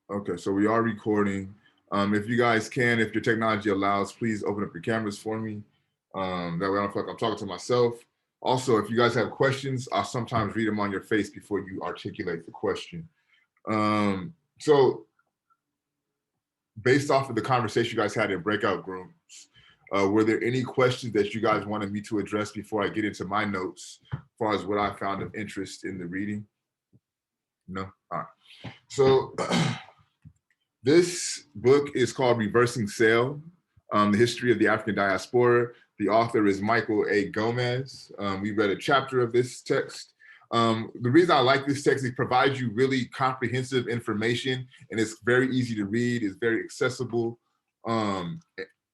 Okay, so we are recording. If you guys can, if your technology allows, please open up your cameras for me. That way I don't feel like I'm talking to myself. Also, if you guys have questions, I'll sometimes read them on your face before you articulate the question. So based off of the conversation you guys had in breakout groups, were there any questions that you guys wanted me to address before I get into my notes as far as what I found of interest in the reading? No? All right. So this book is called Reversing Sale, The History of the African Diaspora. The author is Michael A. Gomez. We read a chapter of this text. The reason I like this text is it provides you really comprehensive information, and it's very easy to read, it's very accessible, and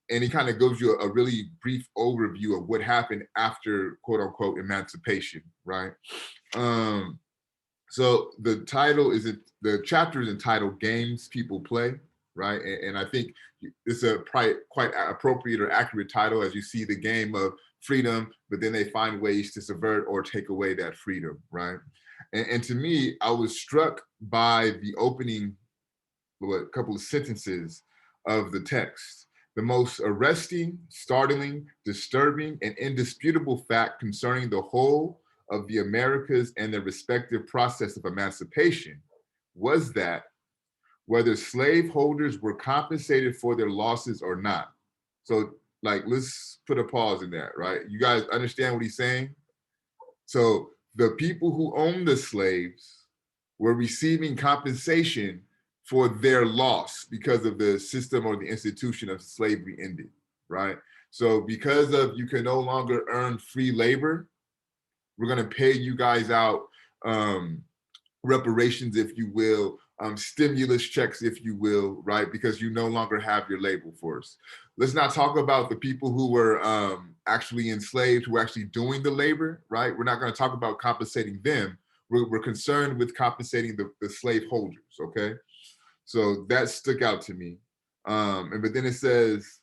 it kind of gives you a really brief overview of what happened after quote unquote emancipation, right? So the the chapter is entitled Games People Play, right? And I think it's a quite appropriate or accurate title as you see the game of freedom, but then they find ways to subvert or take away that freedom, right? And to me, I was struck by the opening couple of sentences of the text. The most arresting, startling, disturbing, and indisputable fact concerning the whole of the Americas and their respective process of emancipation was that whether slaveholders were compensated for their losses or not. So, like, let's put a pause in that, right? You guys understand what he's saying? So, the people who owned the slaves were receiving compensation for their loss because of the system or the institution of slavery ended, right? So, because of you can no longer earn free labor, we're going to pay you guys out reparations, if you will, stimulus checks, if you will, right? Because you no longer have your labor force. Let's not talk about the people who were actually enslaved, who were actually doing the labor, right? We're not going to talk about compensating them. We're concerned with compensating the slave holders, okay? So that stuck out to me. But then it says,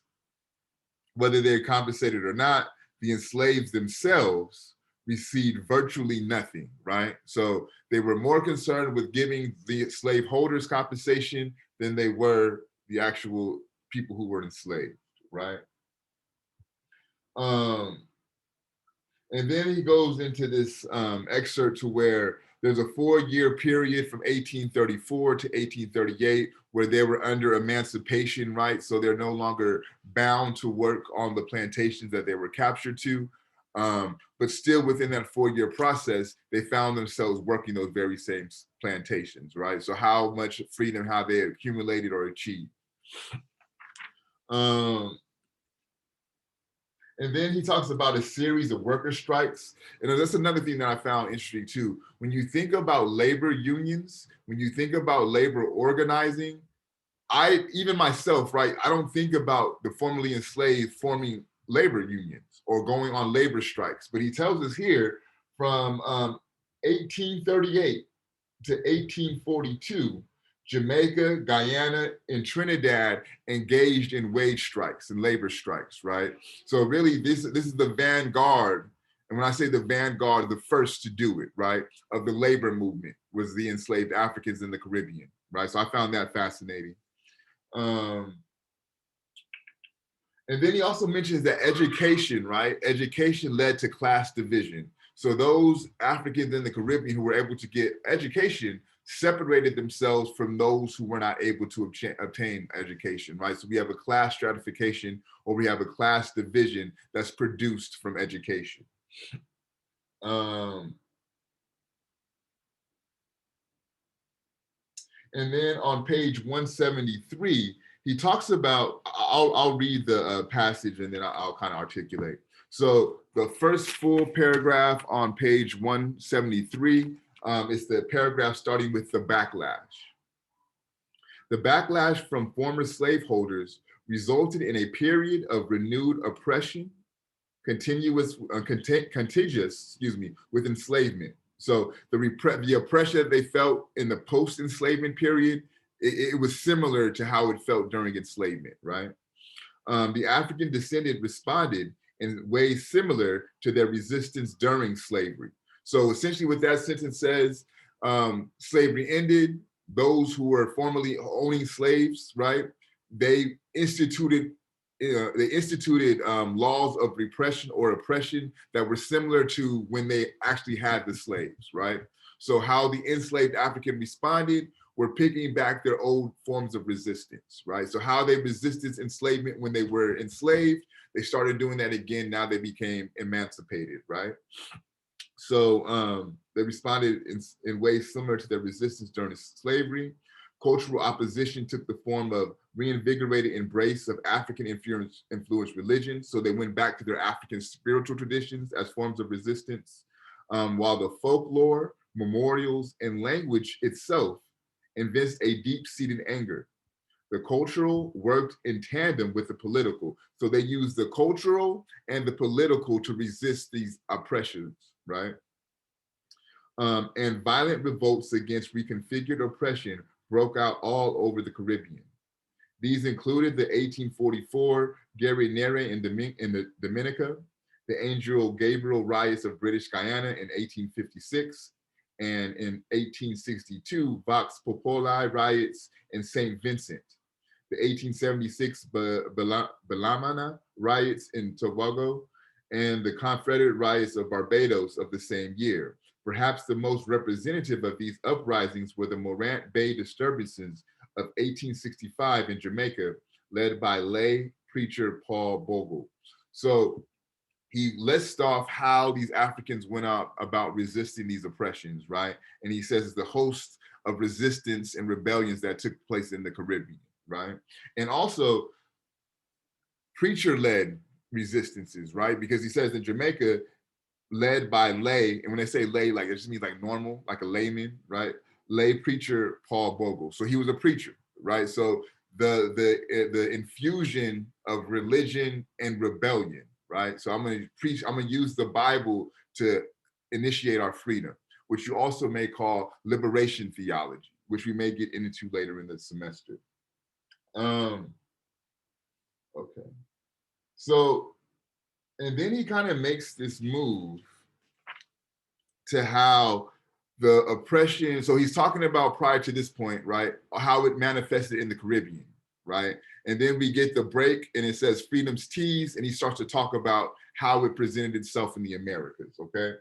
whether they're compensated or not, the enslaved themselves received virtually nothing, right? So they were more concerned with giving the slave holders compensation than they were the actual people who were enslaved, right? And then he goes into this excerpt to where there's a 4-year period from 1834 to 1838 where they were under emancipation, right? So they're no longer bound to work on the plantations that they were captured to. But still within that 4-year process, they found themselves working those very same plantations, right? So how much freedom have they accumulated or achieved? And then he talks about a series of worker strikes. And that's another thing that I found interesting too. When you think about labor unions, when you think about labor organizing, even myself, right, I don't think about the formerly enslaved forming labor unions or going on labor strikes. But he tells us here from 1838 to 1842, Jamaica, Guyana, and Trinidad engaged in wage strikes and labor strikes, right? So really, this is the vanguard. And when I say the vanguard, the first to do it, right, of the labor movement was the enslaved Africans in the Caribbean, right? So I found that fascinating. And then he also mentions that education, right? Education led to class division. So those Africans in the Caribbean who were able to get education separated themselves from those who were not able to obtain education, right? So we have a class stratification or we have a class division that's produced from education. And then on page 173, he talks about, I'll read the passage and then I'll kind of articulate. So the first full paragraph on page 173 is the paragraph starting with the backlash. The backlash from former slaveholders resulted in a period of renewed oppression, contiguous with enslavement. So the oppression that they felt in the post-enslavement period, it was similar to how it felt during enslavement, right? The African descendant responded in ways similar to their resistance during slavery. So essentially what that sentence says, slavery ended, those who were formerly owning slaves, right, they instituted laws of repression or oppression that were similar to when they actually had the slaves, right? So how the enslaved African responded were picking back their old forms of resistance, right? So how they resisted enslavement when they were enslaved, they started doing that again. Now they became emancipated, right? So they responded in ways similar to their resistance during slavery. Cultural opposition took the form of reinvigorated embrace of African influenced religion. So they went back to their African spiritual traditions as forms of resistance, while the folklore, memorials, and language itself evinced a deep-seated anger. The cultural worked in tandem with the political. So they used the cultural and the political to resist these oppressions, right? And violent revolts against reconfigured oppression broke out all over the Caribbean. These included the 1844 Guerrinere in the Dominica, the Angel Gabriel riots of British Guyana in 1856, and in 1862, Vox Populi riots in St. Vincent, the 1876 Belamana riots in Tobago, and the Confederate riots of Barbados of the same year. Perhaps the most representative of these uprisings were the Morant Bay disturbances of 1865 in Jamaica, led by lay preacher Paul Bogle. So he lists off how these Africans went out about resisting these oppressions, right? And he says it's the host of resistance and rebellions that took place in the Caribbean, right? And also preacher-led resistances, right? Because he says in Jamaica, led by lay, and when they say lay, like it just means like normal, like a layman, right? Lay preacher Paul Bogle. So he was a preacher, right? So the infusion of religion and rebellion, right? So I'm gonna use the Bible to initiate our freedom, which you also may call liberation theology, which we may get into later in the semester. Okay. So, and then he kind of makes this move to how the oppression, so he's talking about prior to this point, right, how it manifested in the Caribbean, right? And then we get the break and it says freedom's teased, and he starts to talk about how it presented itself in the Americas, okay?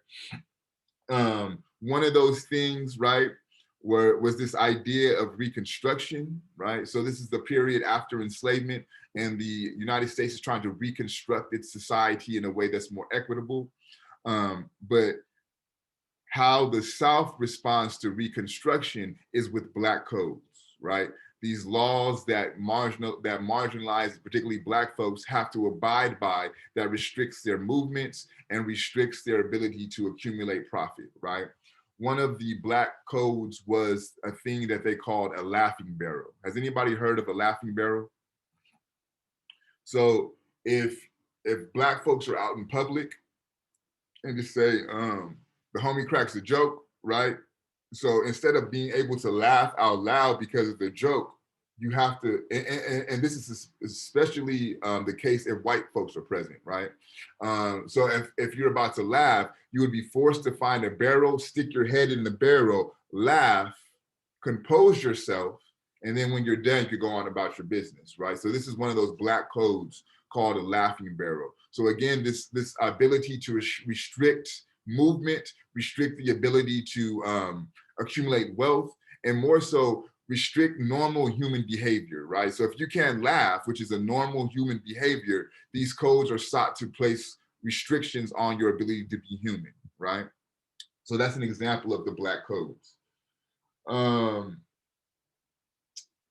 One of those things, right, was this idea of Reconstruction, right? So this is the period after enslavement, and the United States is trying to reconstruct its society in a way that's more equitable. But how the South responds to Reconstruction is with Black codes, right? These laws that marginalize, particularly Black folks, have to abide by, that restricts their movements and restricts their ability to accumulate profit, right? One of the Black codes was a thing that they called a laughing barrel. Has anybody heard of a laughing barrel? So if Black folks are out in public and just say, the homie cracks a joke, right? So instead of being able to laugh out loud because of the joke, you have to, and this is especially the case if white folks are present, right? So if you're about to laugh, you would be forced to find a barrel, stick your head in the barrel, laugh, compose yourself, and then when you're done, you could go on about your business, right? So this is one of those Black codes called a laughing barrel. So again, this ability to restrict movement, restrict the ability to accumulate wealth, and more so restrict normal human behavior, right? So if you can't laugh, which is a normal human behavior, these codes are sought to place restrictions on your ability to be human, right? So that's an example of the Black codes.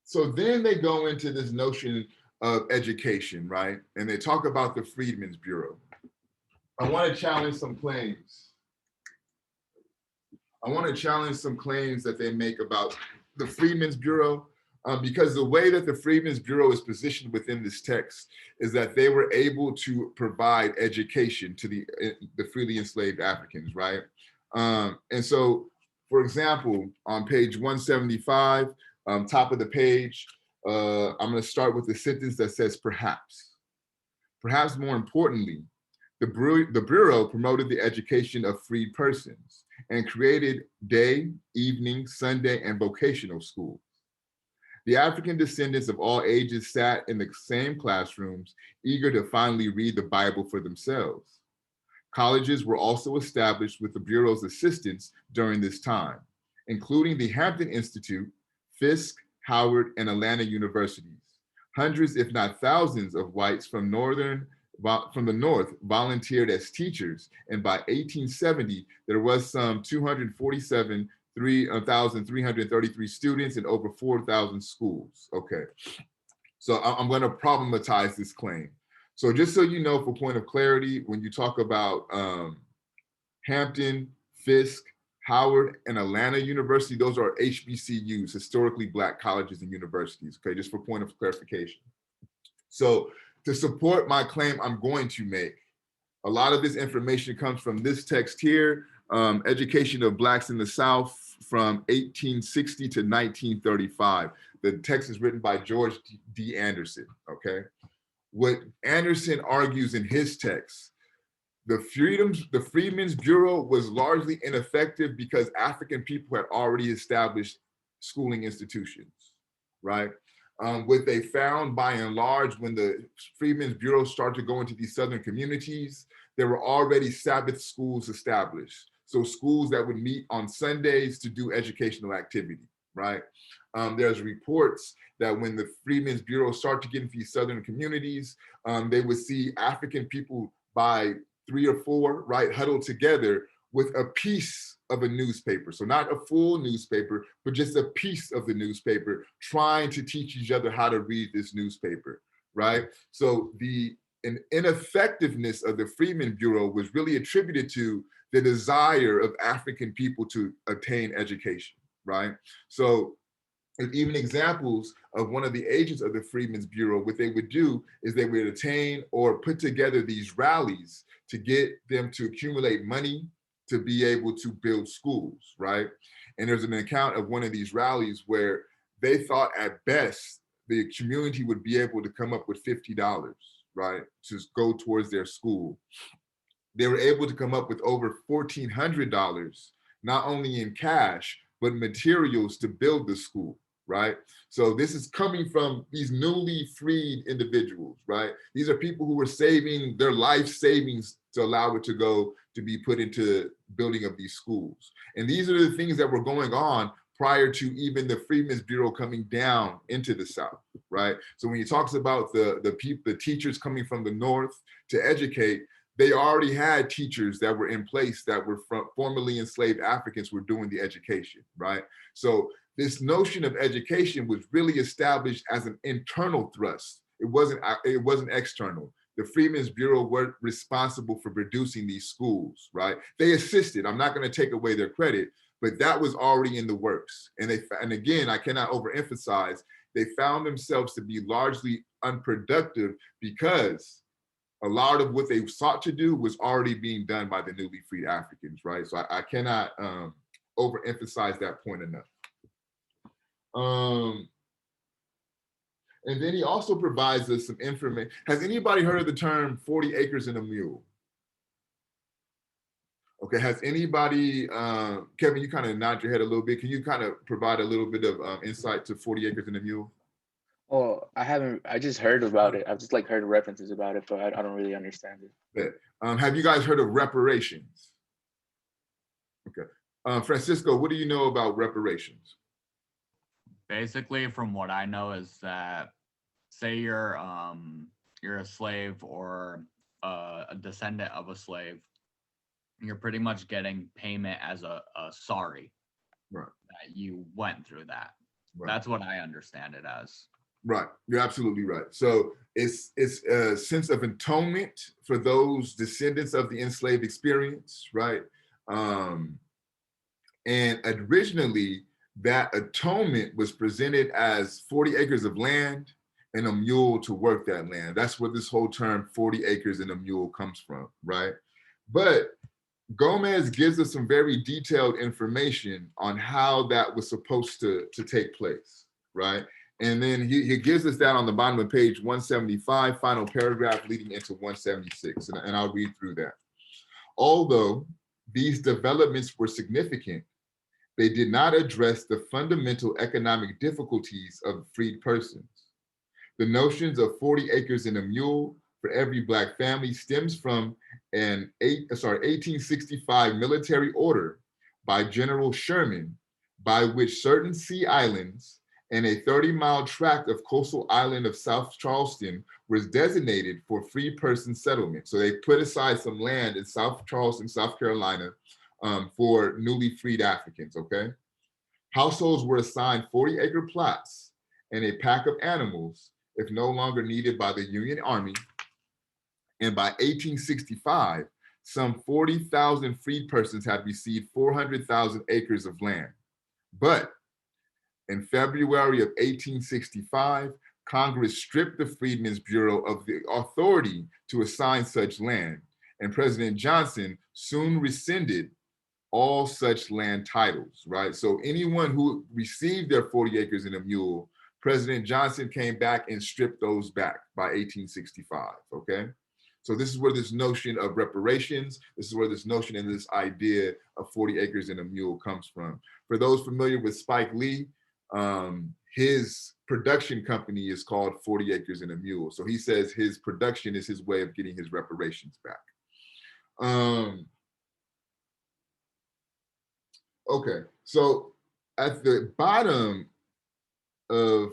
So then they go into this notion of education, right? And they talk about the Freedmen's Bureau. I want to challenge some claims. That they make about the Freedmen's Bureau, because the way that the Freedmen's Bureau is positioned within this text is that they were able to provide education to the freely enslaved Africans, right? And so, for example, on page 175, top of the page, I'm going to start with the sentence that says, perhaps. Perhaps more importantly, the Bureau promoted the education of freed persons and created day, evening, Sunday, and vocational schools. The African descendants of all ages sat in the same classrooms, eager to finally read the Bible for themselves. Colleges were also established with the Bureau's assistance during this time, including the Hampton Institute, Fisk, Howard, and Atlanta universities. Hundreds, if not thousands, of whites from the North volunteered as teachers, and by 1870, there was some 247,333 students in over 4,000 schools. Okay, so I'm going to problematize this claim. So just so you know, for point of clarity, when you talk about Hampton, Fisk, Howard, and Atlanta University, those are HBCUs, historically Black colleges and universities, okay, just for point of clarification. So to support my claim I'm going to make, a lot of this information comes from this text here, Education of Blacks in the South from 1860 to 1935. The text is written by George D. Anderson, okay? What Anderson argues in his text, the Freedmen's Bureau was largely ineffective because African people had already established schooling institutions, right? What they found by and large when the Freedmen's Bureau started to go into these Southern communities, there were already Sabbath schools established. So schools that would meet on Sundays to do educational activity, right? There's reports that when the Freedmen's Bureau started to get into these Southern communities, they would see African people by 3 or 4, right, huddled together with a piece of a newspaper. So not a full newspaper, but just a piece of the newspaper, trying to teach each other how to read this newspaper, right? So the ineffectiveness of the Freedmen's Bureau was really attributed to the desire of African people to attain education, right? So even examples of one of the agents of the Freedmen's Bureau, what they would do is they would attain or put together these rallies to get them to accumulate money to be able to build schools, right? And there's an account of one of these rallies where they thought at best the community would be able to come up with $50, right, to go towards their school. They were able to come up with over $1,400, not only in cash, but materials to build the school, right? So this is coming from these newly freed individuals, right? These are people who were saving their life savings to allow it to go to be put into building of these schools. And these are the things that were going on prior to even the Freedmen's Bureau coming down into the South, right? So when he talks about the teachers coming from the North to educate, they already had teachers that were in place that were from formerly enslaved Africans were doing the education, right? So this notion of education was really established as an internal thrust. It wasn't external. The Freedmen's Bureau were responsible for producing these schools, right? They assisted. I'm not going to take away their credit, but that was already in the works. And again, I cannot overemphasize, they found themselves to be largely unproductive because a lot of what they sought to do was already being done by the newly freed Africans, right? So I cannot overemphasize that point enough. And then he also provides us some information. Has anybody heard of the term 40 acres and a mule? Okay, has anybody, Kevin, you kind of nod your head a little bit. Can you kind of provide a little bit of insight to 40 acres and a mule? Well, I just heard about it. I've just like heard references about it, but I don't really understand it. Have you guys heard of reparations? Okay. Francisco, what do you know about reparations? Basically, from what I know is that, say you're a slave or a descendant of a slave, you're pretty much getting payment as a sorry, right, that you went through that. Right. That's what I understand it as. Right, you're absolutely right. So it's a sense of atonement for those descendants of the enslaved experience, right? And originally, that atonement was presented as 40 acres of land and a mule to work that land. That's where this whole term 40 acres and a mule comes from, right? But Gomez gives us some very detailed information on how that was supposed to take place, right? And then he gives us that on the bottom of page 175, final paragraph leading into 176, and I'll read through that. Although these developments were significant, they did not address the fundamental economic difficulties of freed persons. The notions of 40 acres and a mule for every Black family stems from an 1865 military order by General Sherman, by which certain sea islands and a 30-mile tract of coastal island of South Charleston was designated for free person settlement. So they put aside some land in South Charleston, South Carolina, for newly freed Africans, okay? Households were assigned 40-acre plots and a pack of animals if no longer needed by the Union Army. And by 1865, some 40,000 freed persons had received 400,000 acres of land. But in February of 1865, Congress stripped the Freedmen's Bureau of the authority to assign such land, and President Johnson soon rescinded all such land titles, right? So anyone who received their 40 acres and a mule, President Johnson came back and stripped those back by 1865, okay? So this is where this notion of reparations, this is where this notion and this idea of 40 acres and a mule comes from. For those familiar with Spike Lee, his production company is called 40 Acres and a Mule. So he says his production is his way of getting his reparations back. Okay, so at the bottom of,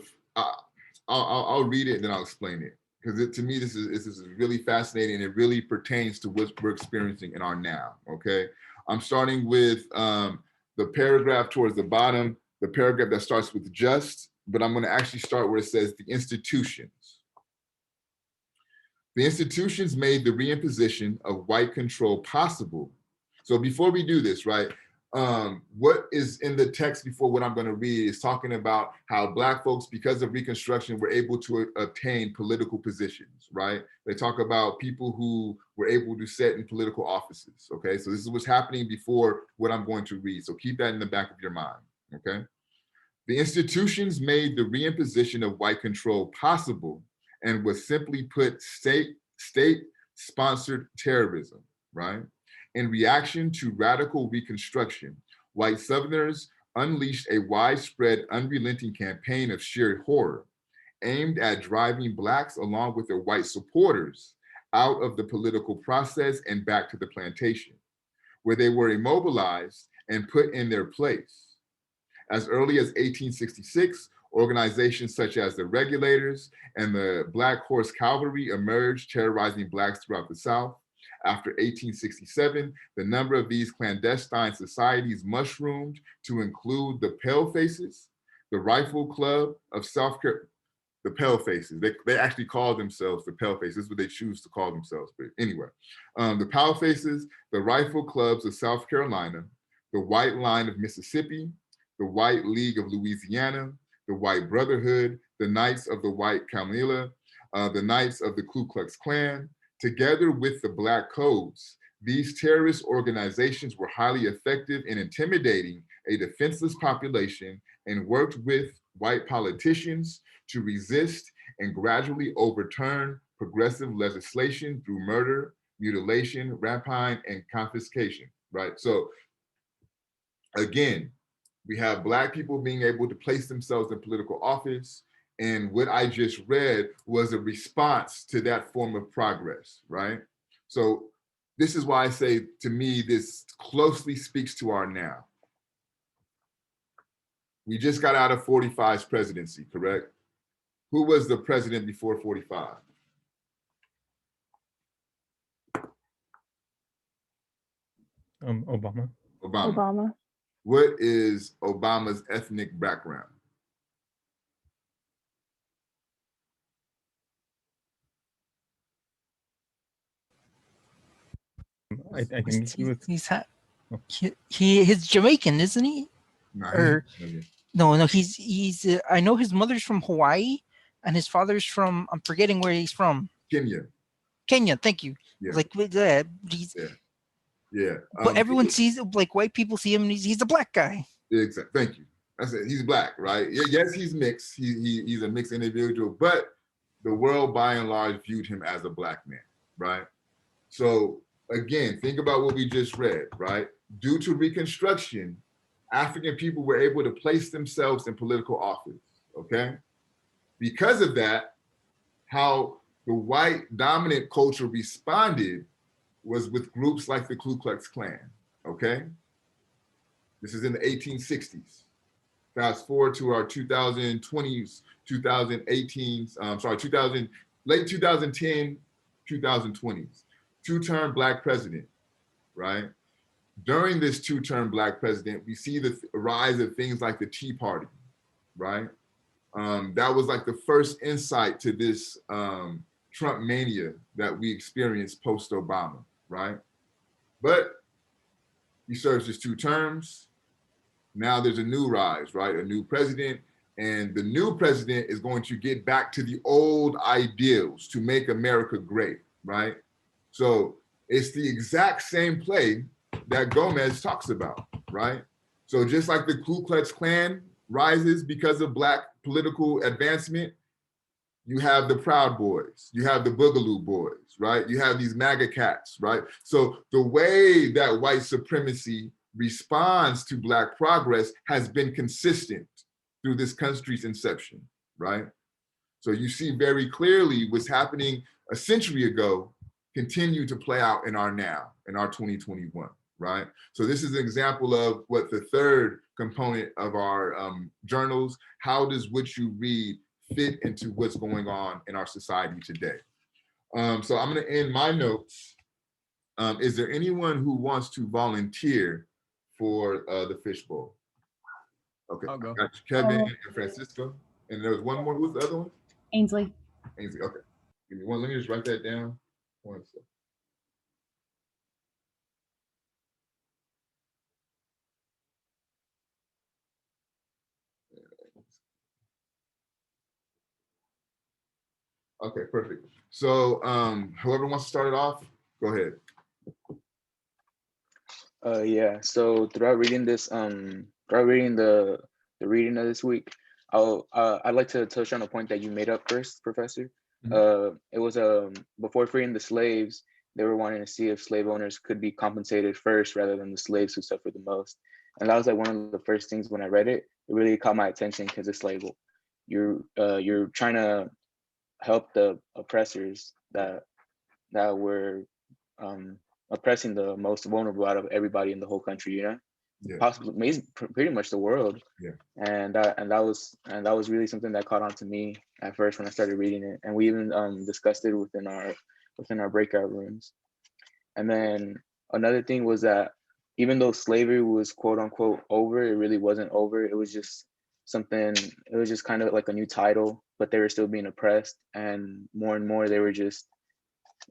I'll read it and then I'll explain it. Because to me, this is really fascinating and it really pertains to what we're experiencing in our now, okay? I'm starting with the paragraph towards the bottom, the paragraph that starts with just, but I'm gonna actually start where it says the institutions. The institutions made the reimposition of white control possible. So before we do this, right, what is in the text before what I'm going to read is talking about how Black folks, because of Reconstruction, were able to obtain political positions, right? They talk about people who were able to sit in political offices, okay? So this is what's happening before what I'm going to read. So keep that in the back of your mind, okay? The institutions made the reimposition of white control possible and was simply put state-sponsored terrorism, right? In reaction to radical Reconstruction, white Southerners unleashed a widespread, unrelenting campaign of sheer horror aimed at driving Blacks along with their white supporters out of the political process and back to the plantation, where they were immobilized and put in their place. As early as 1866, organizations such as the Regulators and the Black Horse Cavalry emerged, terrorizing Blacks throughout the South. After 1867, the number of these clandestine societies mushroomed to include the Palefaces, the Rifle Club of South Carolina, the Palefaces. They actually call themselves the Palefaces. This is what they choose to call themselves. But anyway, the Palefaces, the Rifle Clubs of South Carolina, the White Line of Mississippi, the White League of Louisiana, the White Brotherhood, the Knights of the White Camellia, the Knights of the Ku Klux Klan. Together with the Black Codes, these terrorist organizations were highly effective in intimidating a defenseless population and worked with white politicians to resist and gradually overturn progressive legislation through murder, mutilation, rapine, and confiscation, right? So again, we have Black people being able to place themselves in political office. And what I just read was a response to that form of progress, right? So this is why I say, to me, this closely speaks to our now. We just got out of 45's presidency, correct? Who was the president before 45? Obama. Obama. What is Obama's ethnic background? I think he's Jamaican, isn't he? No, no, he's I know his mother's from Hawaii and his father's from, I'm forgetting where he's from. Kenya, thank you. Yeah. Like yeah. But everyone sees, like, white people see him and he's a Black guy. Exactly. Thank you. That's it. He's Black, right? Yes, he's mixed. He's a mixed individual, but the world by and large viewed him as a Black man, right? So again, think about what we just read, right? Due to Reconstruction, African people were able to place themselves in political office, okay? Because of that, how the white dominant culture responded was with groups like the Ku Klux Klan, okay? This is in the 1860s. Fast forward to our 2020s, 2018s, late 2010, 2020s. Two-term Black president, right? During this two-term Black president, we see the rise of things like the Tea Party, right? That was like the first insight to this Trump mania that we experienced post-Obama, right? But he serves his 2 terms. Now there's a new rise, right? A new president, and the new president is going to get back to the old ideals to make America great, right? So it's the exact same play that Gomez talks about, right? So just like the Ku Klux Klan rises because of Black political advancement, you have the Proud Boys, you have the Boogaloo Boys, right? You have these MAGA cats, right? So the way that white supremacy responds to Black progress has been consistent through this country's inception, right? So you see very clearly what's happening a century ago continue to play out in our now, in our 2021, right? So this is an example of what the third component of our journals, how does what you read fit into what's going on in our society today? So I'm gonna end my notes. Is there anyone who wants to volunteer for the fishbowl? Okay, I'll go. got you, Kevin and Francisco. And there was one more, who's the other one? Ainsley. Ainsley, okay. Give me one, let me just write that down. One second. Okay, perfect. So whoever wants to start it off, go ahead. Yeah, so throughout reading this, throughout reading the reading of this week, I'd like to touch on a point that you made up first, Professor. It was before freeing the slaves, they were wanting to see if slave owners could be compensated first rather than the slaves who suffered the most. And that was like one of the first things when I read it. It really caught my attention because it's like, you're trying to help the oppressors that were oppressing the most vulnerable out of everybody in the whole country, you know, Yeah. possibly pretty much the world. Yeah. And that was really something that caught on to me at first when I started reading it, and we even discussed it within our breakout rooms. And then another thing was that even though slavery was quote unquote over, it really wasn't over. It was just kind of like a new title, but they were still being oppressed, and more they were just,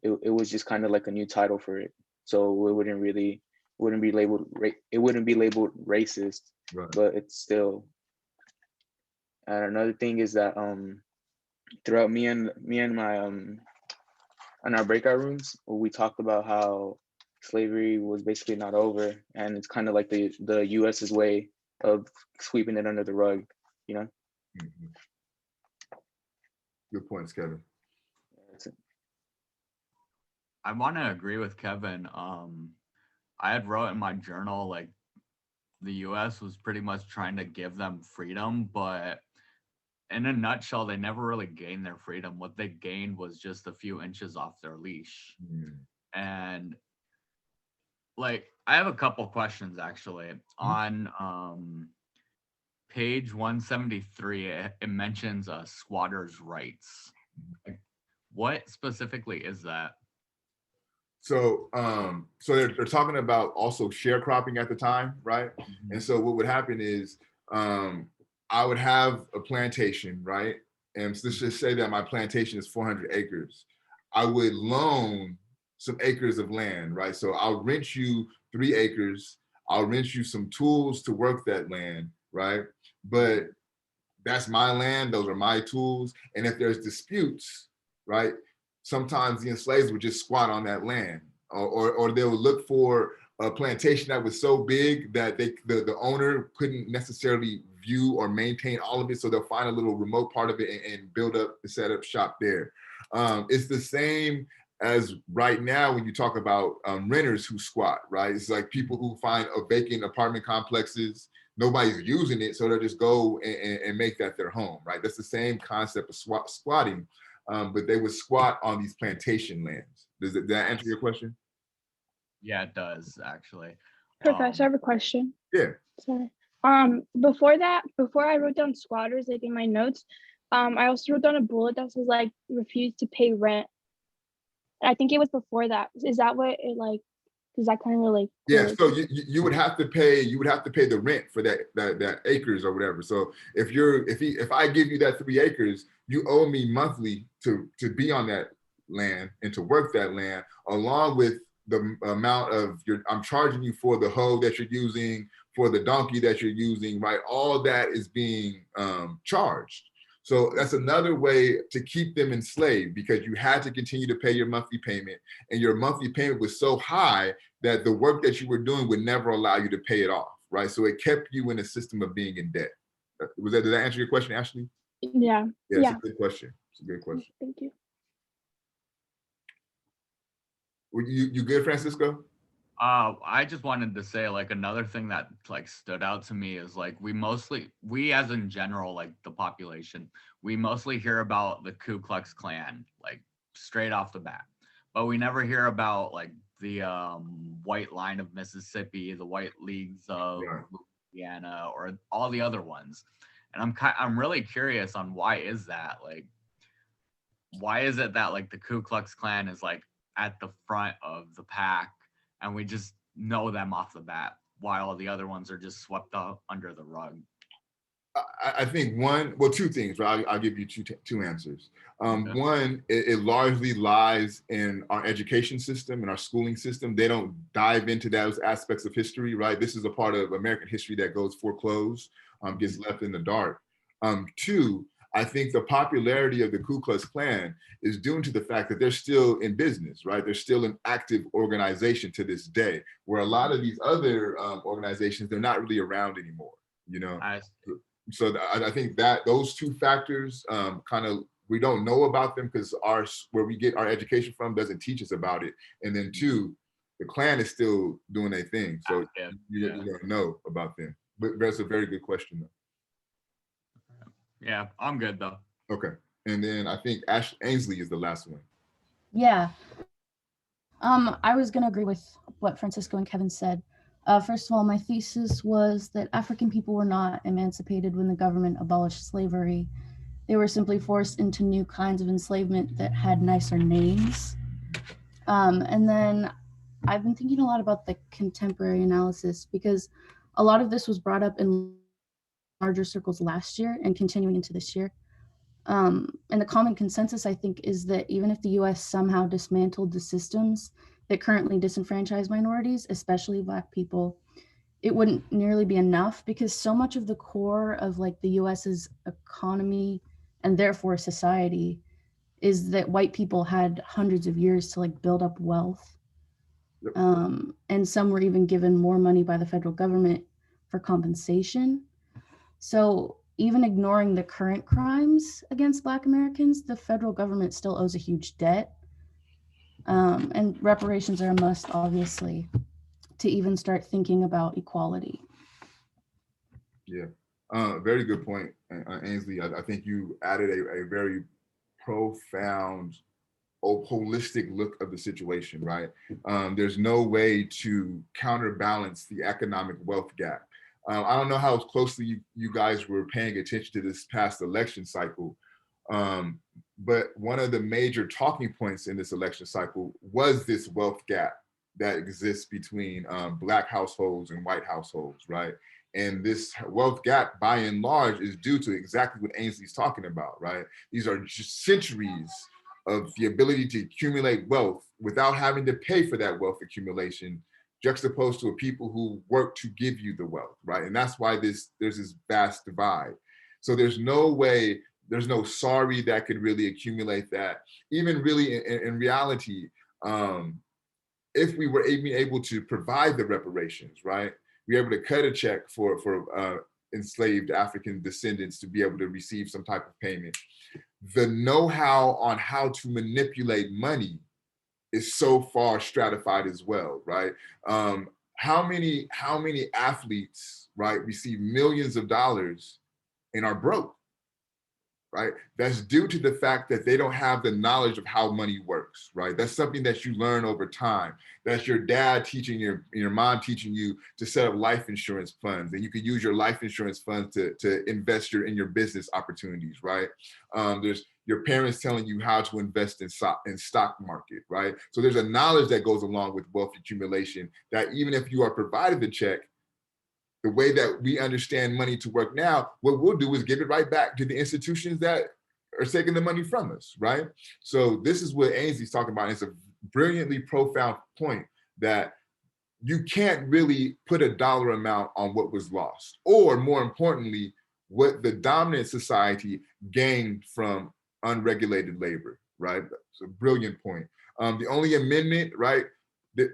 it was just kind of like a new title for it. So it wouldn't be labeled racist, Right. but it's still. And another thing is that throughout me and my in our breakout rooms, we talked about how slavery was basically not over, and it's kind of like the US's way of sweeping it under the rug, you know. Mm-hmm. Good points, Kevin. That's it. I want to agree with Kevin. I had wrote in my journal, like, the US was pretty much trying to give them freedom, but in a nutshell, they never really gained their freedom. What they gained was just a few inches off their leash. And like, I have a couple questions actually. On page 173, it mentions squatters' rights. Like, what specifically is that? So so they're talking about also sharecropping at the time, right? And so what would happen is I would have a plantation, right? And let's just say that my plantation is 400 acres. I would loan some acres of land, right? So I'll rent you 3 acres. I'll rent you some tools to work that land, right? But that's my land, those are my tools. And if there's disputes, right? Sometimes the enslaved would just squat on that land, or they would look for a plantation that was so big that the owner couldn't necessarily view or maintain all of it. So they'll find a little remote part of it and build up, set up shop there. It's the same as right now, when you talk about renters who squat, right? It's like people who find a vacant apartment complexes, nobody's using it, so they'll just go and make that their home, right? That's the same concept of squatting, but they would squat on these plantation lands. Does that answer your question? Yeah, it does actually. Professor, I have a question. Yeah. Sorry. Before that, before I wrote down squatters, like in my notes, I also wrote down a bullet that says like refuse to pay rent. I think it was before that. Is that what it like? Does that kind of relate? Yeah. So you would have to pay. You would have to pay the rent for that acres or whatever. So if I give you that 3 acres, you owe me monthly to be on that land and to work that land, along with the amount of I'm charging you for the hoe that you're using, for the donkey that you're using, right? All that is being charged. So that's another way to keep them enslaved, because you had to continue to pay your monthly payment, and your monthly payment was so high that the work that you were doing would never allow you to pay it off, right? So it kept you in a system of being in debt. Did that answer your question, Ashley? Yeah. Yeah, it's a good question. It's a good question. Thank you. You good, Francisco? I just wanted to say, like, another thing that like stood out to me is like we as in general, like the population, we mostly hear about the Ku Klux Klan like straight off the bat, but we never hear about like the White Line of Mississippi, the White Leagues of Louisiana, or all the other ones. And I'm really curious on why is that? Like, why is it that like the Ku Klux Klan is like at the front of the pack, and we just know them off the bat, while the other ones are just swept up under the rug? I think two things, right? I'll give you two answers. Okay. One, it largely lies in our education system and our schooling system. They don't dive into those aspects of history, right? This is a part of American history that goes foreclosed, gets left in the dark. Two, I think the popularity of the Ku Klux Klan is due to the fact that they're still in business, right? They're still an active organization to this day, where a lot of these other organizations, they're not really around anymore, you know? So I think that those two factors kind of, we don't know about them because where we get our education from doesn't teach us about it. And then two, the Klan is still doing their thing. So you don't know about them. But that's a very good question though. Yeah, I'm good though. Okay. And then I think Ainsley is the last one. Yeah. I was going to agree with what Francisco and Kevin said. First of all, my thesis was that African people were not emancipated when the government abolished slavery. They were simply forced into new kinds of enslavement that had nicer names. And then I've been thinking a lot about the contemporary analysis, because a lot of this was brought up in larger circles last year and continuing into this year. And the common consensus, I think, is that even if the US somehow dismantled the systems that currently disenfranchise minorities, especially Black people, it wouldn't nearly be enough, because so much of the core of like the US's economy and therefore society is that white people had hundreds of years to like build up wealth. And some were even given more money by the federal government for compensation. So even ignoring the current crimes against Black Americans, the federal government still owes a huge debt. And reparations are a must, obviously, to even start thinking about equality. Yeah, very good point, Ainsley. I think you added a very profound, holistic look of the situation, right? There's no way to counterbalance the economic wealth gap. I don't know how closely you guys were paying attention to this past election cycle, but one of the major talking points in this election cycle was this wealth gap that exists between Black households and white households, right? And this wealth gap, by and large, is due to exactly what Ainsley's talking about, right? These are just centuries of the ability to accumulate wealth without having to pay for that wealth accumulation, juxtaposed to a people who work to give you the wealth, right? And that's why there's this vast divide. So there's no way, there's no sorry that could really accumulate that. Even really in reality, if we were even able to provide the reparations, right? Be able to cut a check for enslaved African descendants to be able to receive some type of payment. The know-how on how to manipulate money is so far stratified as well, right? How many athletes, right, receive millions of dollars and are broke, right? That's due to the fact that they don't have the knowledge of how money works, right? That's something that you learn over time. That's your dad teaching your mom teaching you to set up life insurance funds, and you could use your life insurance funds to invest in your business opportunities, right? There's your parents telling you how to invest in stock market, right? So there's a knowledge that goes along with wealth accumulation that even if you are provided the check, the way that we understand money to work now, what we'll do is give it right back to the institutions that are taking the money from us, right? So this is what Ainsley's talking about. It's a brilliantly profound point that you can't really put a dollar amount on what was lost, or more importantly, what the dominant society gained from unregulated labor, right? It's a brilliant point. The only amendment, right, that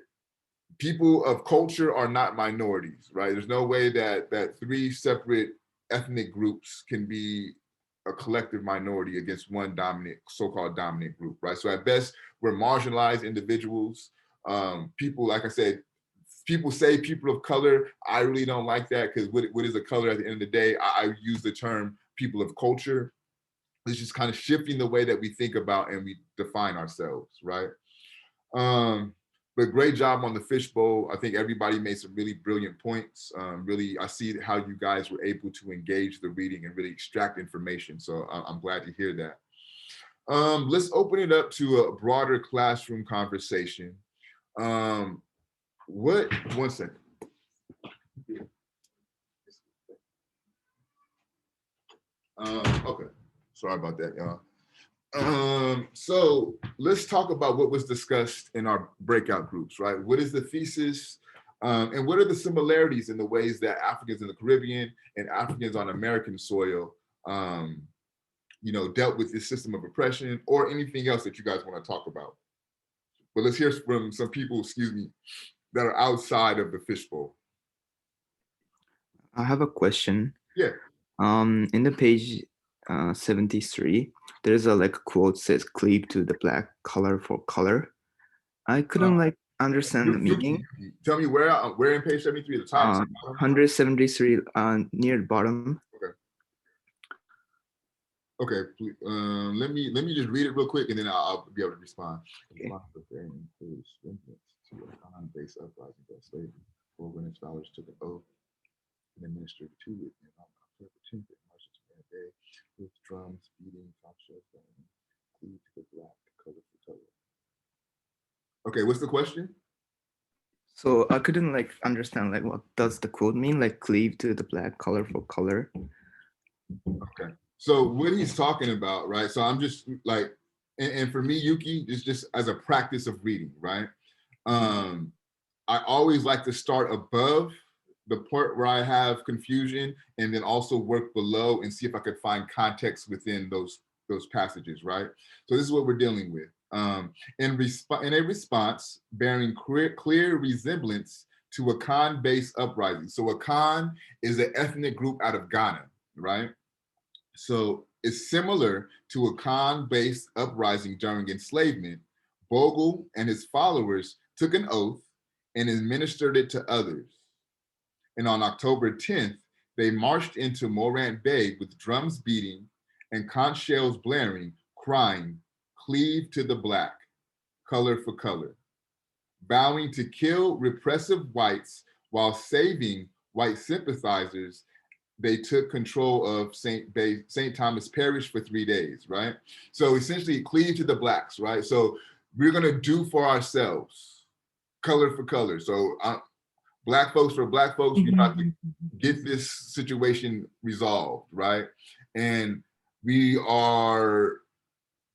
people of culture are not minorities, right? There's no way that three separate ethnic groups can be a collective minority against one dominant, so-called dominant group, right? So at best, we're marginalized individuals. People, like I said, people say people of color. I really don't like that, because what is a color at the end of the day? I use the term people of culture. It's just kind of shifting the way that we think about and we define ourselves, right? But great job on the fishbowl. I think everybody made some really brilliant points. Really, I see how you guys were able to engage the reading and really extract information. So I'm glad to hear that. Let's open it up to a broader classroom conversation. One second. Okay, sorry about that, y'all. So let's talk about what was discussed in our breakout groups, right? What is the thesis? And what are the similarities in the ways that Africans in the Caribbean and Africans on American soil, dealt with this system of oppression, or anything else that you guys want to talk about? But let's hear from some people, that are outside of the fishbowl. I have a question. Yeah. In the page 73, there's a quote says "cleave to the black color for color." I couldn't understand the meaning. Tell me where in page 73 at the top? 173 near the bottom. Okay. Let me just read it real quick, and then I'll be able to respond. Okay. Based uprising by slavery. 4 Greenwich scholars took an oath and administered to it on October 10th at Marshall's Day with drums, beating, top shells, and cleave to the black color for color. Okay, what's the question? So I couldn't understand what does the quote mean? Cleave to the black color for color. Okay. So what he's talking about, right? So I'm just and for me, Yuki, it's just as a practice of reading, right? I always like to start above the part where I have confusion, and then also work below and see if I could find context within those passages, right? So this is what we're dealing with. In a response bearing clear resemblance to a Akan-based uprising. So Akan is an ethnic group out of Ghana, right? So it's similar to a Akan-based uprising during enslavement. Bogle and his followers took an oath and administered it to others. And on October 10th, they marched into Morant Bay with drums beating and conch shells blaring, crying, "Cleave to the black, color for color," vowing to kill repressive whites while saving white sympathizers. They took control of St. Thomas Parish for 3 days, right? So essentially, cleave to the blacks, right? So we're gonna do for ourselves, color for color. So black folks for black folks, we have to get this situation resolved, right? And we are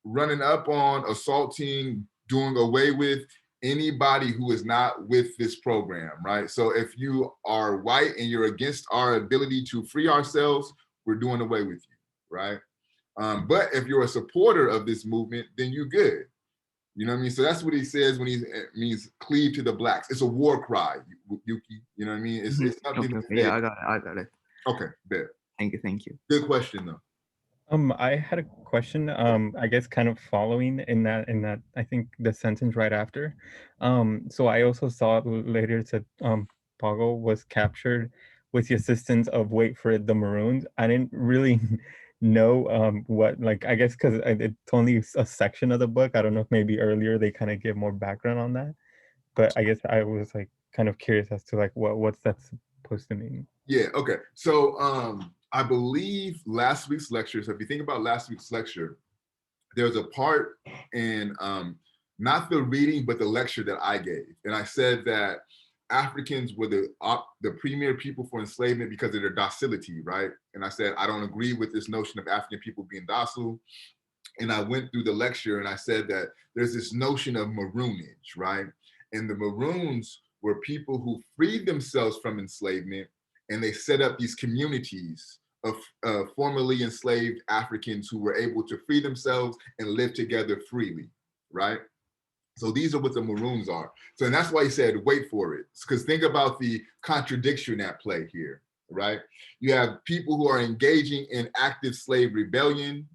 running up on, assaulting, doing away with anybody who is not with this program, right? So if you are white and you're against our ability to free ourselves, we're doing away with you, right? But if you're a supporter of this movement, then you're good. You know what I mean? So that's what he says when he means cleave to the blacks. It's a war cry, Yuki. You know what I mean? It's something. Okay. Yeah, I got it. Okay, bet. Thank you. Good question though. I had a question. I guess kind of following in that I think the sentence right after. So I also saw later it said Pago was captured with the assistance of wait for it, the Maroons. I didn't really know what, like, I guess because it's only a section of the book. I don't know if maybe earlier they kind of give more background on that, but I guess I was like kind of curious as to like what's that supposed to mean. Yeah, okay. So I believe last week's lecture, so if you think about last week's lecture, there's a part in not the reading, but the lecture that I gave. And I said that Africans were the premier people for enslavement because of their docility, right? And I said, I don't agree with this notion of African people being docile. And I went through the lecture and I said that there's this notion of maroonage, right? And the Maroons were people who freed themselves from enslavement, and they set up these communities of formerly enslaved Africans who were able to free themselves and live together freely, right? So these are what the Maroons are. So and that's why he said, wait for it. Because think about the contradiction at play here, right? You have people who are engaging in active slave rebellion,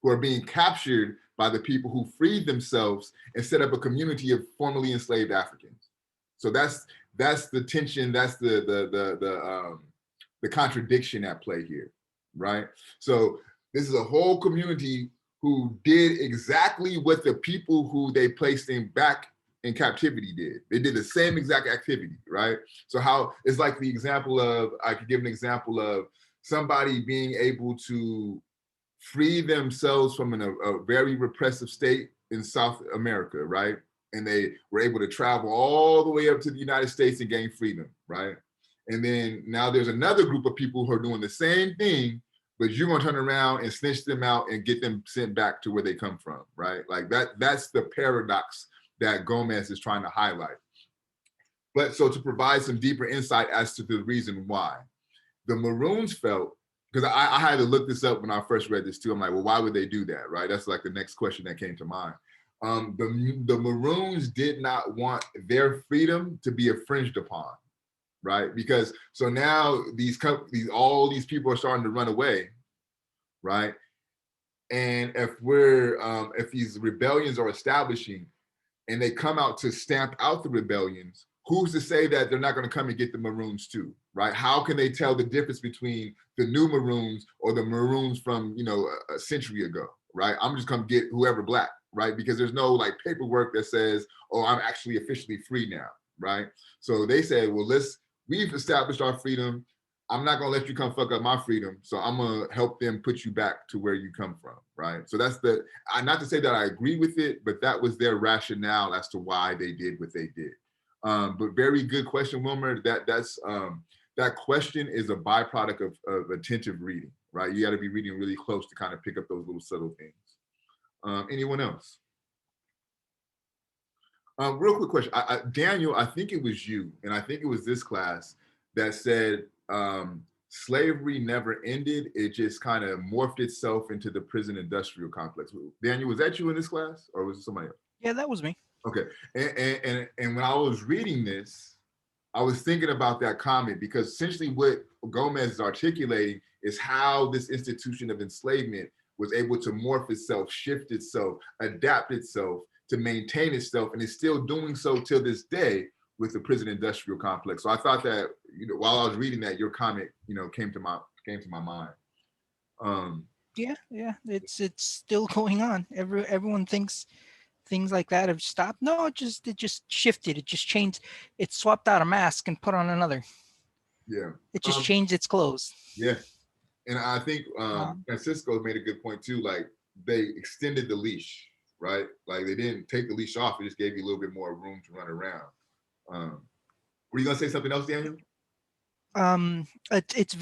who are being captured by the people who freed themselves and set up a community of formerly enslaved Africans. So that's the tension, that's the contradiction at play here, right? So this is a whole community who did exactly what the people who they placed in back in captivity did. They did the same exact activity, right? So how it's like the example of, I could give an example of somebody being able to free themselves from a very repressive state in South America, right? And they were able to travel all the way up to the United States and gain freedom, right? And then now there's another group of people who are doing the same thing, but you're gonna turn around and snitch them out and get them sent back to where they come from, right? Like that's the paradox that Gomez is trying to highlight. But so to provide some deeper insight as to the reason why, the Maroons felt, because I had to look this up when I first read this too. I'm like, well, why would they do that, right? That's like the next question that came to mind. The Maroons did not want their freedom to be infringed upon, right? Because so now all these people are starting to run away, right? And if these rebellions are establishing and they come out to stamp out the rebellions, who's to say that they're not going to come and get the Maroons too, right? How can they tell the difference between the new Maroons or the Maroons from, a century ago, right? I'm just going to get whoever black, right? Because there's no like paperwork that says, oh, I'm actually officially free now, right? So they said, well, we've established our freedom. I'm not going to let you come fuck up my freedom. So I'm going to help them put you back to where you come from, right? So that's not to say that I agree with it, but that was their rationale as to why they did what they did. But very good question, Wilmer. That question is a byproduct of attentive reading, right? You got to be reading really close to kind of pick up those little subtle things. Anyone else? Real quick question. Daniel, I think it was you, and I think it was this class that said slavery never ended. It just kind of morphed itself into the prison industrial complex. Daniel, was that you in this class or was it somebody else? Yeah, that was me. Okay, and when I was reading this, I was thinking about that comment because essentially what Gomez is articulating is how this institution of enslavement was able to morph itself, shift itself, adapt itself to maintain itself, and is still doing so till this day with the prison industrial complex. So I thought that, while I was reading that, your comment, came to my mind. Yeah, it's still going on. Everyone thinks things like that have stopped. No, it just shifted. It just changed. It swapped out a mask and put on another. Yeah. It just changed its clothes. Yeah. And I think Francisco made a good point too. Like they extended the leash, right? Like they didn't take the leash off. It just gave you a little bit more room to run around. Were you gonna say something else, Daniel? It's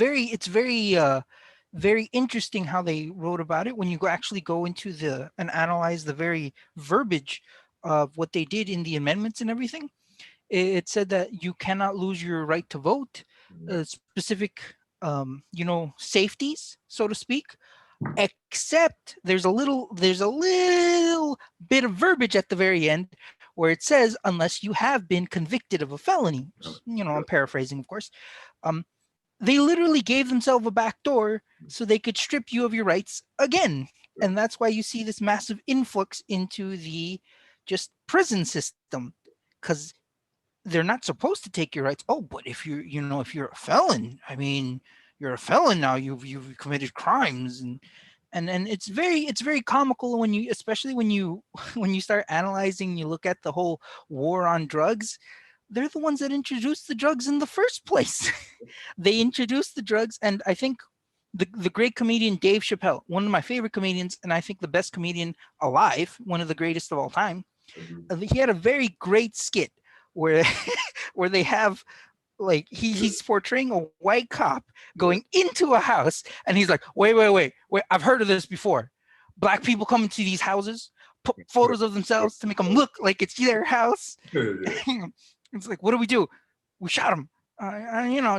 very interesting how they wrote about it when you actually go into and analyze the very verbiage of what they did in the amendments and everything. It said that you cannot lose your right to vote, specific safeties, so to speak, except there's a little bit of verbiage at the very end where it says unless you have been convicted of a felony. I'm paraphrasing, of course. They literally gave themselves a back door so they could strip you of your rights again. And that's why you see this massive influx into the just prison system, because they're not supposed to take your rights. Oh, but if if you're a felon, I mean, you're a felon now. You've committed crimes, and it's very comical when you, especially when you when you start analyzing, you look at the whole war on drugs. They're the ones that introduced the drugs in the first place. They introduced the drugs, and I think the great comedian Dave Chappelle, one of my favorite comedians, and I think the best comedian alive, one of the greatest of all time. He had a very great skit where where they have like he's portraying a white cop going into a house, and he's like, wait, I've heard of this before. Black people come into these houses, put photos of themselves to make them look like it's their house. It's like, what do? We shot him.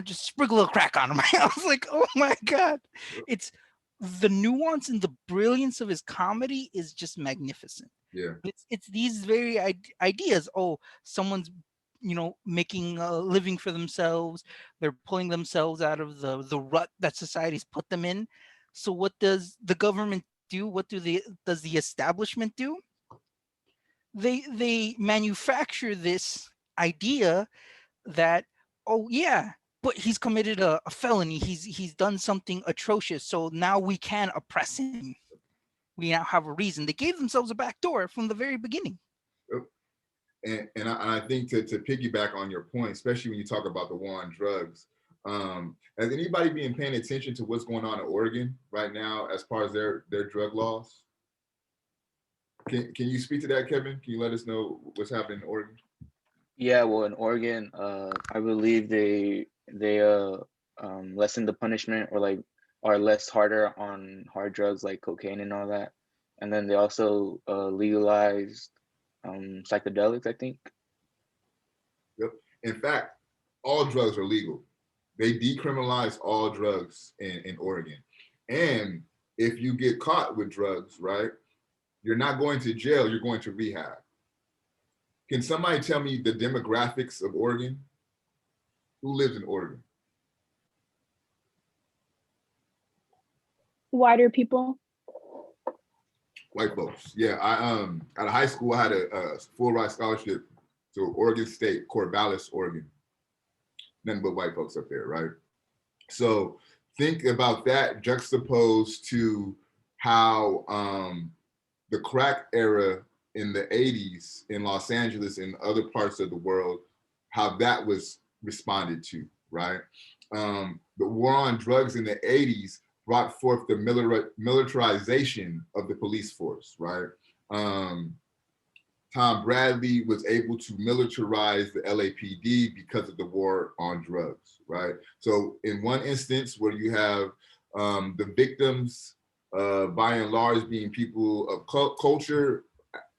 Just sprinkle a little crack on him. I was like, oh my God. It's the nuance and the brilliance of his comedy is just magnificent. Yeah. It's these very ideas. Oh, someone's, making a living for themselves. They're pulling themselves out of the rut that society's put them in. So what does the government do? What does the establishment do? They manufacture this idea that, oh yeah, but he's committed a felony. He's done something atrocious. So now we can oppress him. We now have a reason. They gave themselves a back door from the very beginning. And I think to piggyback on your point, especially when you talk about the war on drugs, has anybody been paying attention to what's going on in Oregon right now as far as their drug laws? Can you speak to that, Kevin? Can you let us know what's happening in Oregon? Yeah, well, in Oregon, I believe they lessen the punishment, or like are less harder on hard drugs like cocaine and all that. And then they also legalized psychedelics, I think. Yep. In fact, all drugs are legal. They decriminalized all drugs in Oregon. And if you get caught with drugs, right, you're not going to jail, you're going to rehab. Can somebody tell me the demographics of Oregon? Who lives in Oregon? Whiter people. White folks. Yeah, I out of high school, I had a full ride scholarship to Oregon State, Corvallis, Oregon. Nothing but white folks up there, right? So think about that juxtaposed to how the crack era in the 80s in Los Angeles and other parts of the world, how that was responded to, right? The war on drugs in the 80s brought forth the militarization of the police force, right? Tom Bradley was able to militarize the LAPD because of the war on drugs, right? So in one instance where you have the victims, by and large, being people of culture,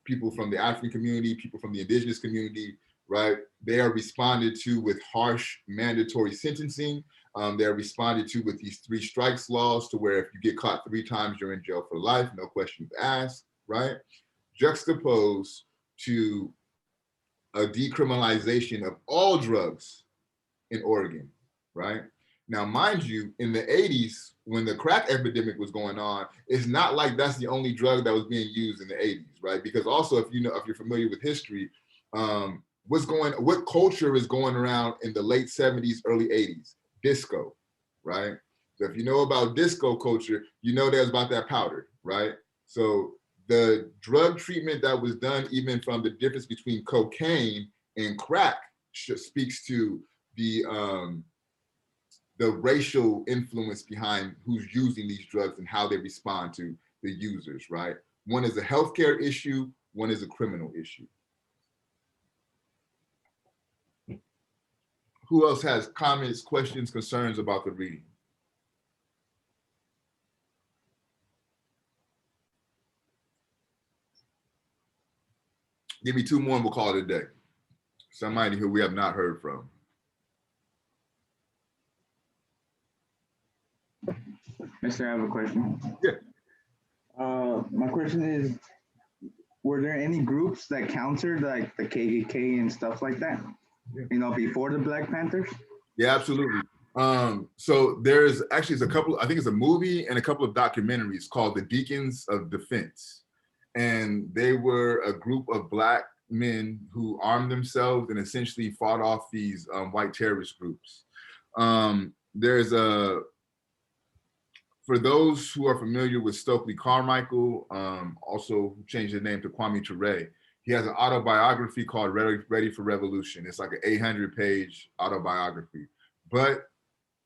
people from the African community, people from the indigenous community, right? They are responded to with harsh mandatory sentencing. They're responded to with these 3 strikes laws, to where if you get caught 3 times, you're in jail for life, no questions asked, right? Juxtaposed to a decriminalization of all drugs in Oregon, right? Now, mind you, in the 80s, when the crack epidemic was going on, it's not like that's the only drug that was being used in the 80s, right? Because also, if you're familiar with history, what culture is going around in the late 70s, early 80s? Disco, right? So if you know about disco culture, you know there's about that powder, right? So the drug treatment that was done, even from the difference between cocaine and crack, speaks to the racial influence behind who's using these drugs and how they respond to the users, right? One is a healthcare issue, one is a criminal issue. Who else has comments, questions, concerns about the reading? Give me 2 more and we'll call it a day. Somebody who we have not heard from. Mister, I have a question. Yeah. My question is, were there any groups that countered like the KKK and stuff like that? Yeah. Before the Black Panthers? Yeah, absolutely. So there's actually a couple, I think it's a movie and a couple of documentaries called The Deacons of Defense. And they were a group of Black men who armed themselves and essentially fought off these white terrorist groups. There's a, for those who are familiar with Stokely Carmichael, also changed his name to Kwame Ture, he has an autobiography called Ready for Revolution. It's like an 800-page autobiography, but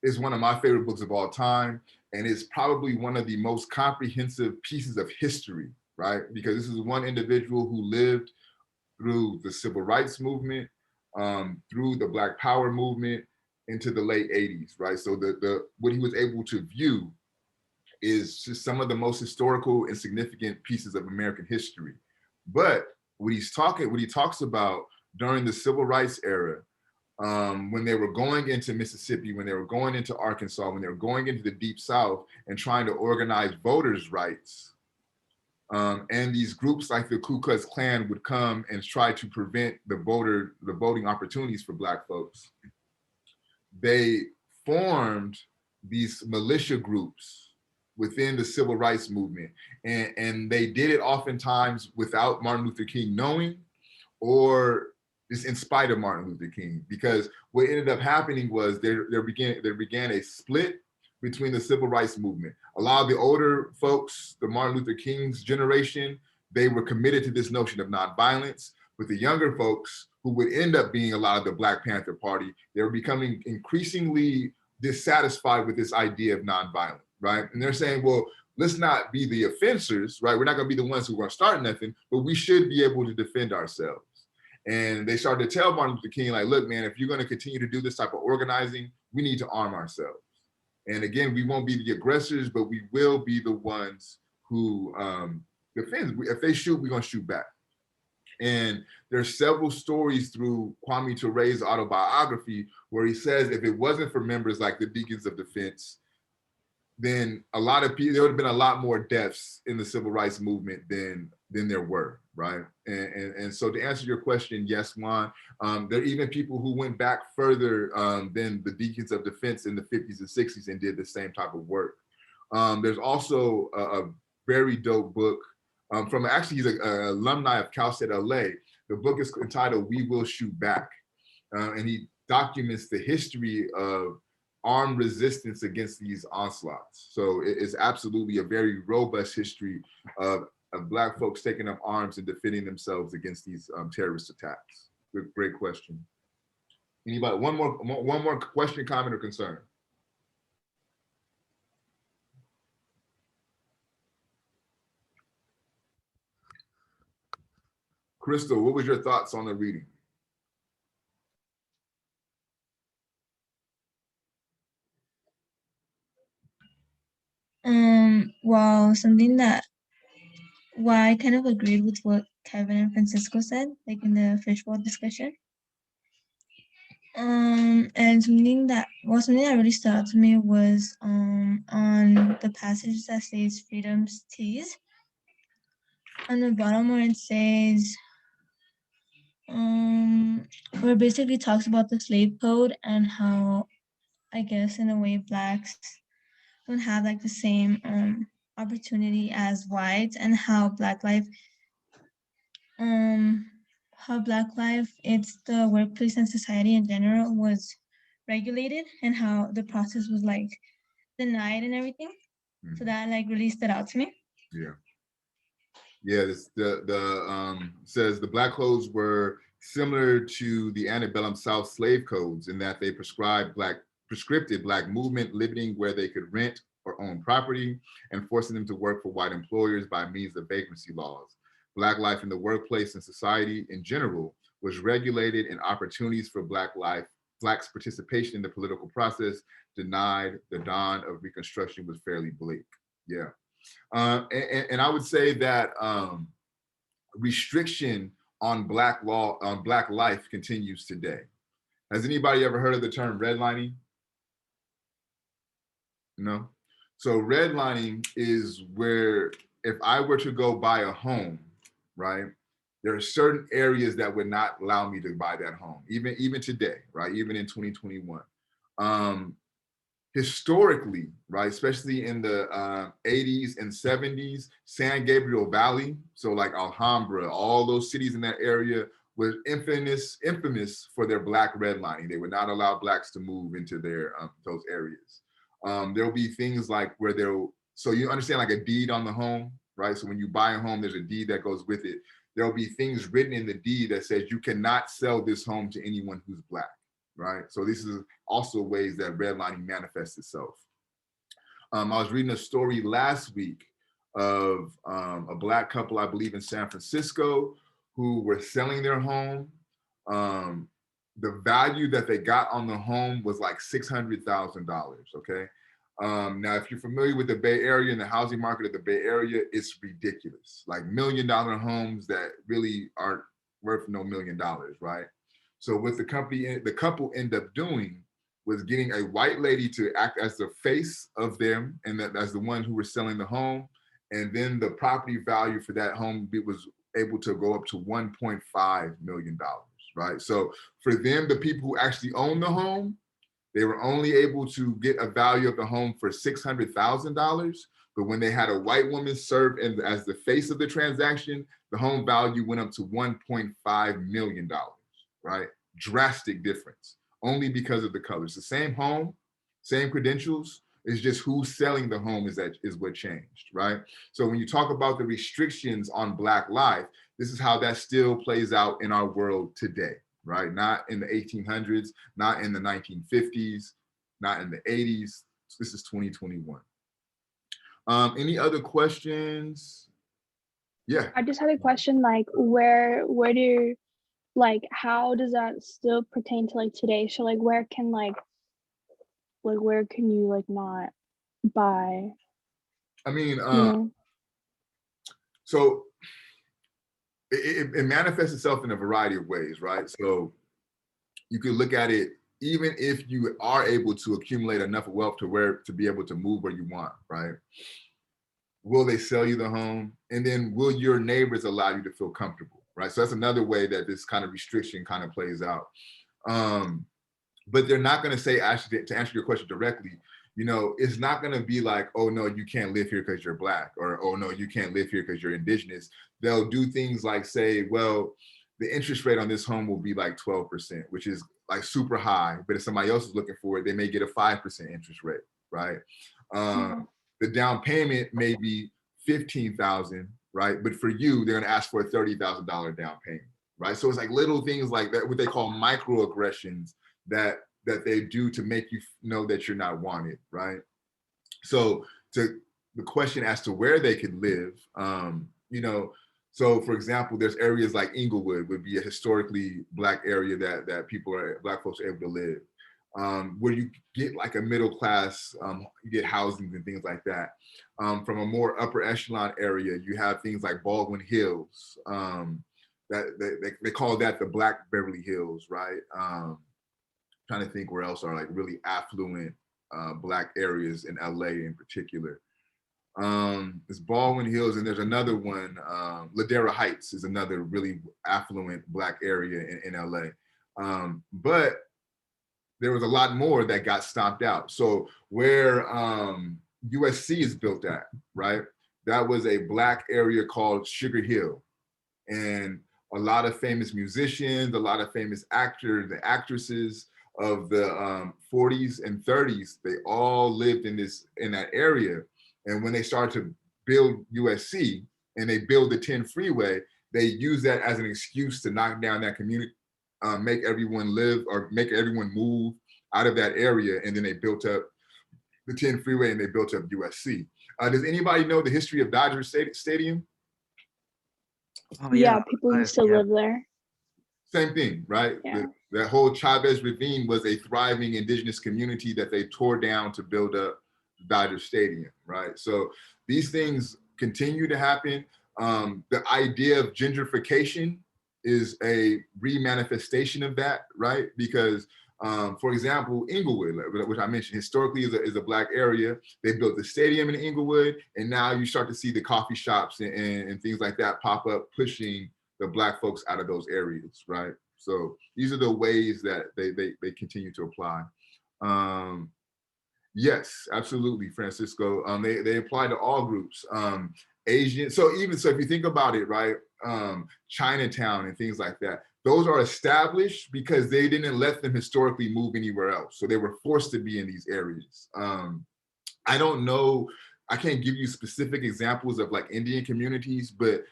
it's one of my favorite books of all time. And it's probably one of the most comprehensive pieces of history, right? Because this is one individual who lived through the civil rights movement, through the Black Power movement into the late 80s, right? So what he was able to view is just some of the most historical and significant pieces of American history. But what he talks about during the civil rights era, when they were going into Mississippi, when they were going into Arkansas, when they were going into the Deep South and trying to organize voters' rights, and these groups like the Ku Klux Klan would come and try to prevent the voting opportunities for Black folks. They formed these militia groups within the civil rights movement. And they did it oftentimes without Martin Luther King knowing, or just in spite of Martin Luther King, because what ended up happening was there began a split between the civil rights movement. A lot of the older folks, the Martin Luther King's generation, they were committed to this notion of nonviolence. But the younger folks, who would end up being a lot of the Black Panther Party, they were becoming increasingly dissatisfied with this idea of nonviolence, right? And they're saying, well, let's not be the offenders, right? We're not gonna be the ones who are gonna start nothing, but we should be able to defend ourselves. And they started to tell Martin Luther King, like, look, man, if you're gonna continue to do this type of organizing, we need to arm ourselves. And again, we won't be the aggressors, but we will be the ones who defend. If they shoot, we're gonna shoot back. And there's several stories through Kwame Ture's autobiography where he says if it wasn't for members like the Deacons of Defense, then a lot of people, there would have been a lot more deaths in the civil rights movement than there were, right? And so to answer your question, yes, Juan, there are even people who went back further than the Deacons of Defense in the 50s and 60s and did the same type of work. There's also a very dope book from, actually he's an alumni of Cal State LA. The book is entitled We Will Shoot Back. And he documents the history of armed resistance against these onslaughts. So it's absolutely a very robust history of Black folks taking up arms and defending themselves against these terrorist attacks. Great question. Anybody, one more question, comment, or concern? Crystal, what was your thoughts on the reading? Well, I kind of agreed with what Kevin and Francisco said, like in the fishbowl discussion. And something that really stood out to me was on the passage that says freedom's tease. On the bottom where it says, where it basically talks about the slave code and how, I guess in a way, Blacks don't have like the same opportunity as whites, and how Black life, it's the workplace and society in general was regulated, and how the process was like denied and everything. Mm-hmm. So that like really stood out to me. Yeah. Yeah, this, says the Black codes were similar to the antebellum South slave codes in that they prescribed prescripted Black movement, limiting where they could rent or own property and forcing them to work for white employers by means of vagrancy laws. Black life in the workplace and society in general was regulated, and opportunities for Blacks' participation in the political process denied. The dawn of Reconstruction was fairly bleak. Yeah. And I would say that restriction on Black life continues today. Has anybody ever heard of the term redlining? No? So redlining is where, if I were to go buy a home, right, there are certain areas that would not allow me to buy that home, even today, right, even in 2021. historically, right, especially in the 80s and 70s, San Gabriel Valley, so like Alhambra, all those cities in that area were infamous for their black redlining. They would not allow blacks to move into their those areas. There'll be things like where so you understand like a deed on the home, right? So when you buy a home, there's a deed that goes with it. There'll be things written in the deed that says you cannot sell this home to anyone who's black, right? So this is also ways that redlining manifests itself. I was reading a story last week of a black couple, I believe in San Francisco, who were selling their home. The value that they got on the home was like $600,000, okay? Now, if you're familiar with the Bay Area and the housing market of the Bay Area, it's ridiculous. Like $1 million homes that really aren't worth no $1 million, right? So what the couple ended up doing was getting a white lady to act as the face of them, and that as the one who was selling the home. And then the property value for that home was able to go up to $1.5 million, right? So for them, the people who actually own the home, they were only able to get a value of the home for $600,000. But when they had a white woman serve as the face of the transaction, the home value went up to $1.5 million, right? Drastic difference, only because of the colors. The same home, same credentials, it's just who's selling the home is what changed, right? So when you talk about the restrictions on Black life, this is how that still plays out in our world today, right? Not in the 1800s, not in the 1950s, not in the 80s. This is 2021. Any other questions? Yeah. I just had a question, like where do, like, how does that still pertain to like today? So like where can where can you like not buy? I mean, You know? so it manifests itself in a variety of ways, right? So you could look at it, even if you are able to accumulate enough wealth to be able to move where you want, right? Will they sell you the home? And then will your neighbors allow you to feel comfortable, right? So that's another way that this kind of restriction kind of plays out. But they're not going to say, actually, to answer your question directly, you know, it's not going to be like, oh no, you can't live here because you're Black, or oh no, you can't live here because you're indigenous. They'll do things like say, well, the interest rate on this home will be like 12%, which is like super high. But if somebody else is looking for it, they may get a 5% interest rate, right? The down payment may be $15,000, right? But for you, they're going to ask for a $30,000 down payment, right? So it's like little things like that, what they call microaggressions that they do to make you know that you're not wanted, right? So to the question as to where they could live, you know, so for example, there's areas like Inglewood would be a historically Black area that Black folks are able to live. Where you get like a middle class, you get housing and things like that. From a more upper echelon area, you have things like Baldwin Hills. That they call that the Black Beverly Hills, right? Trying to think where else are like really affluent Black areas in LA in particular. It's Baldwin Hills, and there's another one, Ladera Heights is another really affluent Black area in LA. But there was a lot more that got stomped out. So where USC is built at, right? That was a Black area called Sugar Hill. And a lot of famous musicians, a lot of famous actors and actresses of the 40s and 30s, they all lived in that area. And when they started to build USC and they build the 10 freeway, they use that as an excuse to knock down that community, make everyone live or make everyone move out of that area. And then they built up the 10 freeway and they built up USC. Does anybody know the history of Dodger Stadium? Oh, yeah, people used to live there. Same thing, right? Yeah. That whole Chavez Ravine was a thriving indigenous community that they tore down to build up Dodger Stadium, right? So these things continue to happen. The idea of gentrification is a remanifestation of that, right? Because, for example, Inglewood, which I mentioned historically is a Black area. They built the stadium in Inglewood, and now you start to see the coffee shops and things like that pop up, pushing the Black folks out of those areas, right? So these are the ways that they continue to apply. Yes, absolutely, Francisco. They apply to all groups. Asian. So if you think about it, right? Chinatown and things like that. Those are established because they didn't let them historically move anywhere else. So they were forced to be in these areas. I don't know. I can't give you specific examples of like Indian communities, but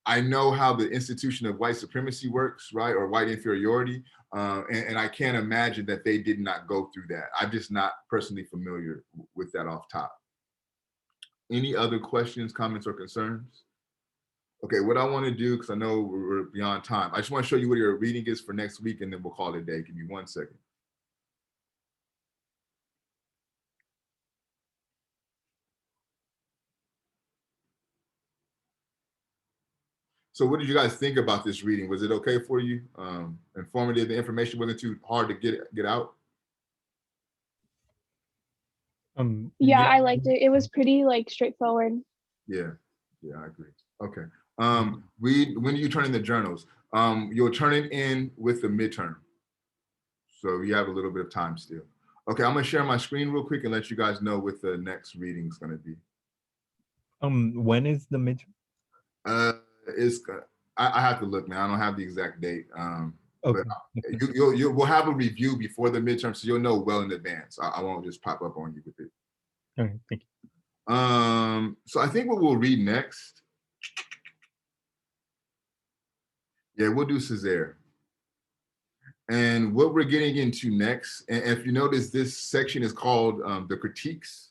I know how the institution of white supremacy works, right? Or white inferiority. And I can't imagine that they did not go through that. I'm just not personally familiar with that off top. Any other questions, comments, or concerns? Okay, what I want to do, because I know we're beyond time, I just want to show you what your reading is for next week, and then we'll call it a day. Give me 1 second. So what did you guys think about this reading? Was it okay for you? Informative, the information wasn't too hard to get out? Yeah, I liked it. It was pretty like straightforward. Yeah, I agree. Okay. When do you turn in the journals? You'll turn it in with the midterm. So you have a little bit of time still. Okay, I'm gonna share my screen real quick and let you guys know what the next reading is gonna be. When is the midterm? I have to look, man. I don't have the exact date. Okay. But we'll have a review before the midterm, so you'll know well in advance. I won't just pop up on you with it. Okay, thank you. So I think what we'll read next. Yeah, we'll do Césaire. And what we're getting into next, and if you notice, this section is called the critiques.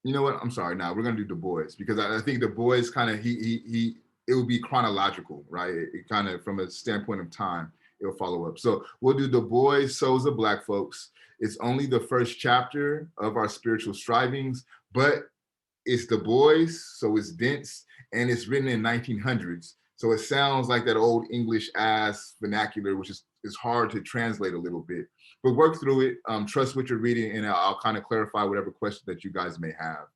You know what? I'm sorry. Now we're gonna do Du Bois, because I think Du Bois kind of it will be chronological, right? It kind of from a standpoint of time, it'll follow up. So we'll do Du Bois, Souls of Black Folks. It's only the first chapter of our spiritual strivings, but it's Du Bois, so it's dense, and it's written in 1900s. So it sounds like that old English ass vernacular, which is hard to translate a little bit. But work through it, trust what you're reading, and I'll kind of clarify whatever question that you guys may have.